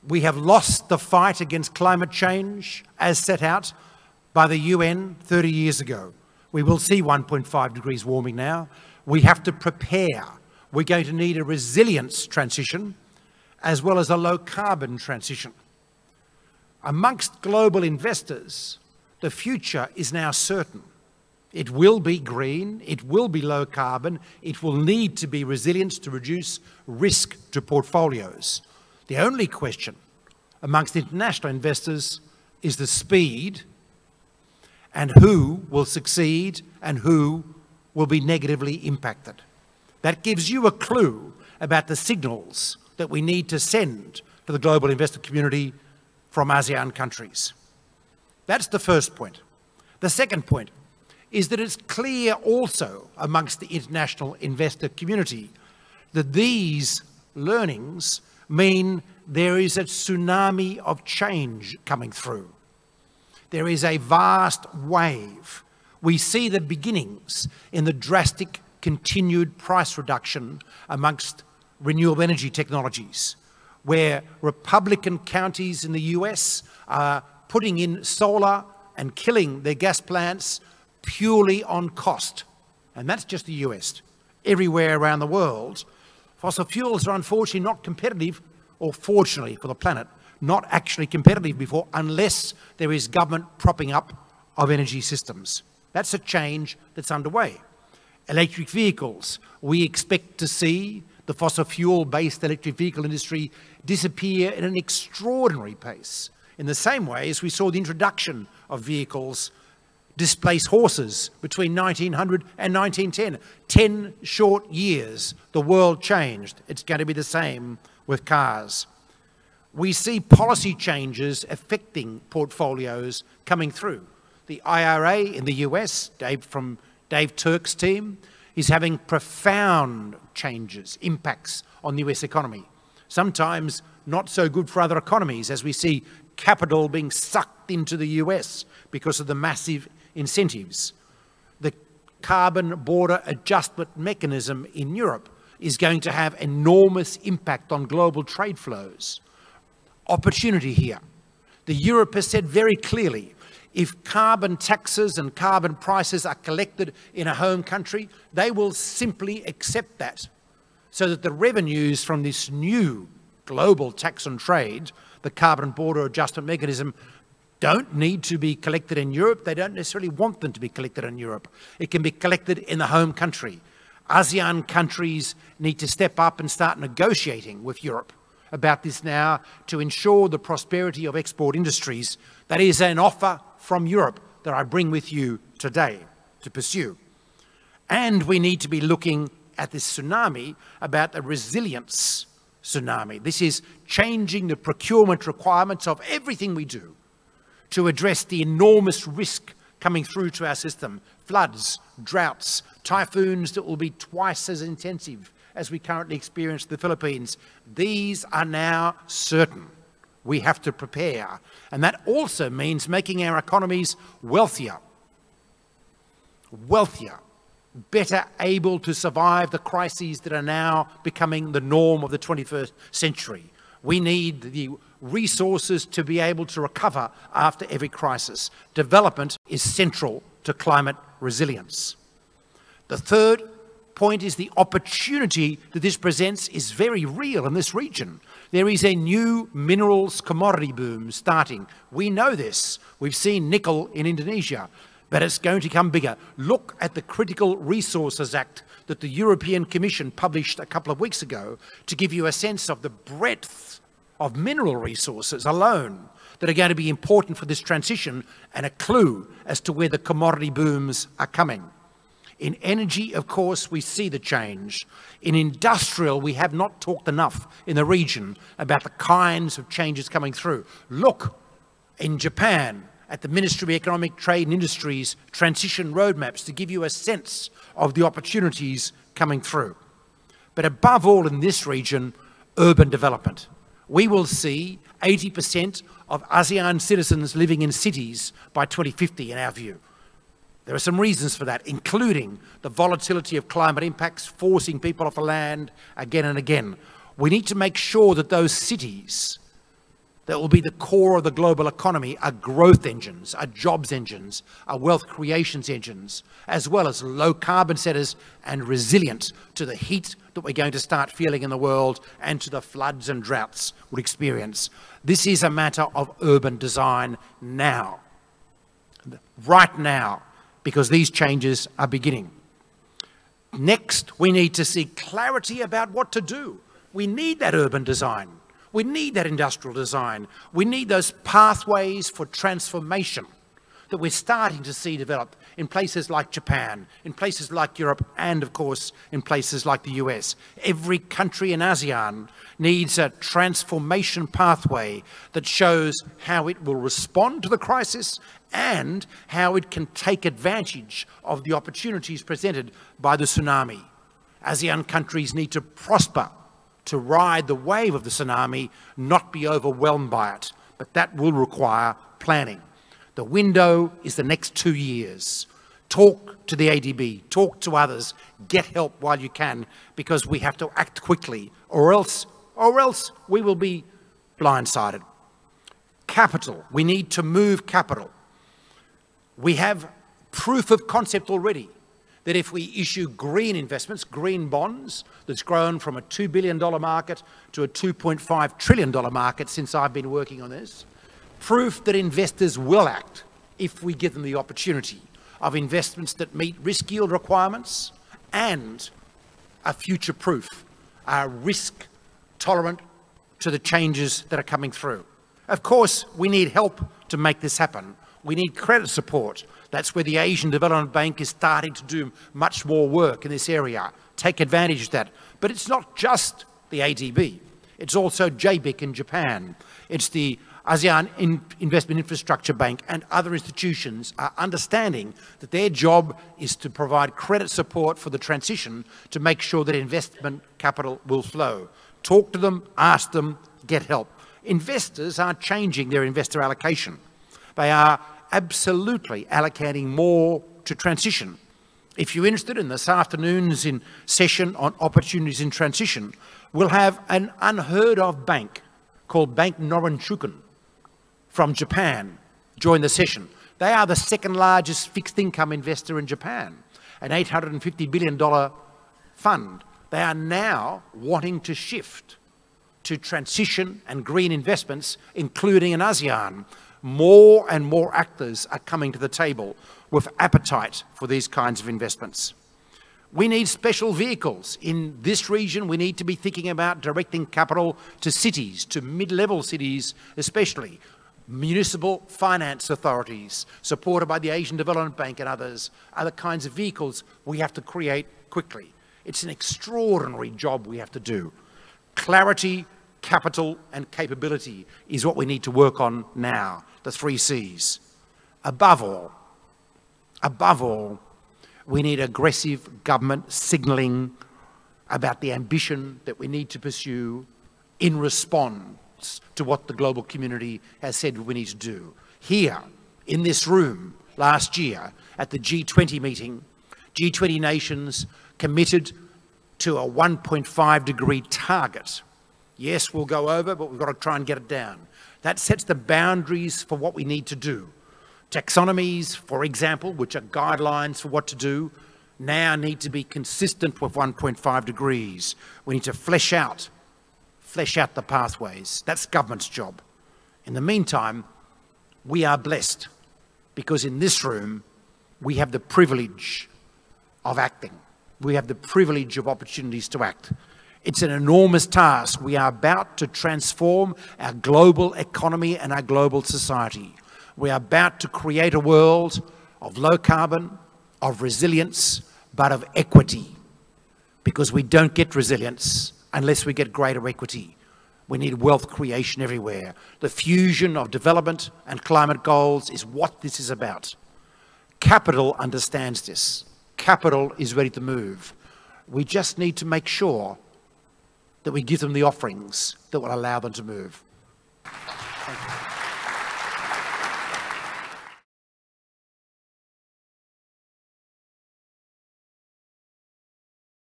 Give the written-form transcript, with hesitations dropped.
We have lost the fight against climate change as set out by the UN 30 years ago. We will see 1.5 degrees warming now. We have to prepare. We're going to need a resilience transition as well as a low-carbon transition. Amongst global investors, the future is now certain. It will be green, it will be low carbon, it will need to be resilient to reduce risk to portfolios. The only question amongst international investors is the speed and who will succeed and who will be negatively impacted. That gives you a clue about the signals that we need to send to the global investor community from ASEAN countries. That's the first point. The second point is that it's clear also amongst the international investor community that these learnings mean there is a tsunami of change coming through. There is a vast wave. We see the beginnings in the drastic continued price reduction amongst renewable energy technologies, where Republican counties in the US are putting in solar and killing their gas plants purely on cost. And that's just the US. Everywhere around the world, fossil fuels are unfortunately not competitive, or fortunately for the planet, not actually competitive before unless there is government propping up of energy systems. That's a change that's underway. Electric vehicles, we expect to see the fossil fuel-based electric vehicle industry disappear at an extraordinary pace, in the same way as we saw the introduction of vehicles displace horses between 1900 and 1910. 10 short years, the world changed. It's going to be the same with cars. We see policy changes affecting portfolios coming through. The IRA in the US, from Dave Turk's team, is having profound changes, impacts on the US economy. Sometimes not so good for other economies, as we see capital being sucked into the US because of the massive incentives. The carbon border adjustment mechanism in Europe is going to have enormous impact on global trade flows. Opportunity here. Europe has said very clearly, if carbon taxes and carbon prices are collected in a home country, they will simply accept that, so that the revenues from this new global tax on trade, the carbon border adjustment mechanism, don't need to be collected in Europe. They don't necessarily want them to be collected in Europe. It can be collected in the home country. ASEAN countries need to step up and start negotiating with Europe about this now to ensure the prosperity of export industries. That is an offer from Europe that I bring with you today to pursue. And we need to be looking at this tsunami about the resilience tsunami. This is changing the procurement requirements of everything we do to address the enormous risk coming through to our system. Floods, droughts, typhoons that will be twice as intensive as we currently experience in the Philippines. These are now certain. We have to prepare. And that also means making our economies wealthier, better able to survive the crises that are now becoming the norm of the 21st century. We need the resources to be able to recover after every crisis. Development is central to climate resilience. The third point is the opportunity that this presents is very real in this region. There is a new minerals commodity boom starting. We know this. We've seen nickel in Indonesia, but it's going to become bigger. Look at the Critical Resources Act that the European Commission published a couple of weeks ago to give you a sense of the breadth of mineral resources alone that are going to be important for this transition, and a clue as to where the commodity booms are coming. In energy, of course, we see the change. In industrial, we have not talked enough in the region about the kinds of changes coming through. Look in Japan at the Ministry of Economic Trade and Industries transition roadmaps to give you a sense of the opportunities coming through. But above all in this region, urban development. We will see 80% of ASEAN citizens living in cities by 2050, in our view. There are some reasons for that, including the volatility of climate impacts, forcing people off the land again and again. We need to make sure that those cities that will be the core of the global economy are growth engines, are jobs engines, are wealth creations engines, as well as low carbon setters and resilient to the heat that we're going to start feeling in the world and to the floods and droughts we'll experience. This is a matter of urban design now, right now, because these changes are beginning. Next, we need to see clarity about what to do. We need that urban design. We need that industrial design. We need those pathways for transformation that we're starting to see develop in places like Japan, in places like Europe, and of course in places like the US. Every country in ASEAN needs a transformation pathway that shows how it will respond to the crisis and how it can take advantage of the opportunities presented by the tsunami. ASEAN countries need to prosper to ride the wave of the tsunami, not be overwhelmed by it. But that will require planning. The window is the next 2 years. Talk to the ADB, talk to others, get help while you can, because we have to act quickly, or else we will be blindsided. Capital, we need to move capital. We have proof of concept already that if we issue green investments, green bonds, that's grown from a $2 billion market to a $2.5 trillion market since I've been working on this, proof that investors will act if we give them the opportunity of investments that meet risk yield requirements and are future-proof, are risk-tolerant to the changes that are coming through. Of course, we need help to make this happen. We need credit support. That's where the Asian Development Bank is starting to do much more work in this area. Take advantage of that. But it's not just the ADB. It's also JBIC in Japan. It's the ASEAN Investment Infrastructure Bank and other institutions are understanding that their job is to provide credit support for the transition to make sure that investment capital will flow. Talk to them, ask them, get help. Investors are changing their investor allocation. They are absolutely allocating more to transition. If you're interested in this afternoon's session on opportunities in transition, we'll have an unheard of bank called Bank Norinchukin from Japan join the session. They are the second largest fixed income investor in Japan, an $850 billion fund. They are now wanting to shift to transition and green investments, including in ASEAN. More and more actors are coming to the table with appetite for these kinds of investments. We need special vehicles. In this region, we need to be thinking about directing capital to cities, to mid-level cities especially, municipal finance authorities, supported by the Asian Development Bank and others, other kinds of vehicles we have to create quickly. It's an extraordinary job we have to do. Clarity, capital and capability is what we need to work on now, the 3 Cs. Above all, we need aggressive government signalling about the ambition that we need to pursue in response to what the global community has said we need to do. Here, in this room, last year, at the G20 meeting, G20 nations committed to a 1.5 degree target. Yes, we'll go over, but we've got to try and get it down. That sets the boundaries for what we need to do. Taxonomies, for example, which are guidelines for what to do, now need to be consistent with 1.5 degrees. We need to flesh out the pathways. That's government's job. In the meantime, we are blessed because in this room, we have the privilege of acting. We have the privilege of opportunities to act. It's an enormous task. We are about to transform our global economy and our global society. We are about to create a world of low carbon, of resilience, but of equity. Because we don't get resilience unless we get greater equity. We need wealth creation everywhere. The fusion of development and climate goals is what this is about. Capital understands this. Capital is ready to move. We just need to make sure that we give them the offerings that will allow them to move. Thank you.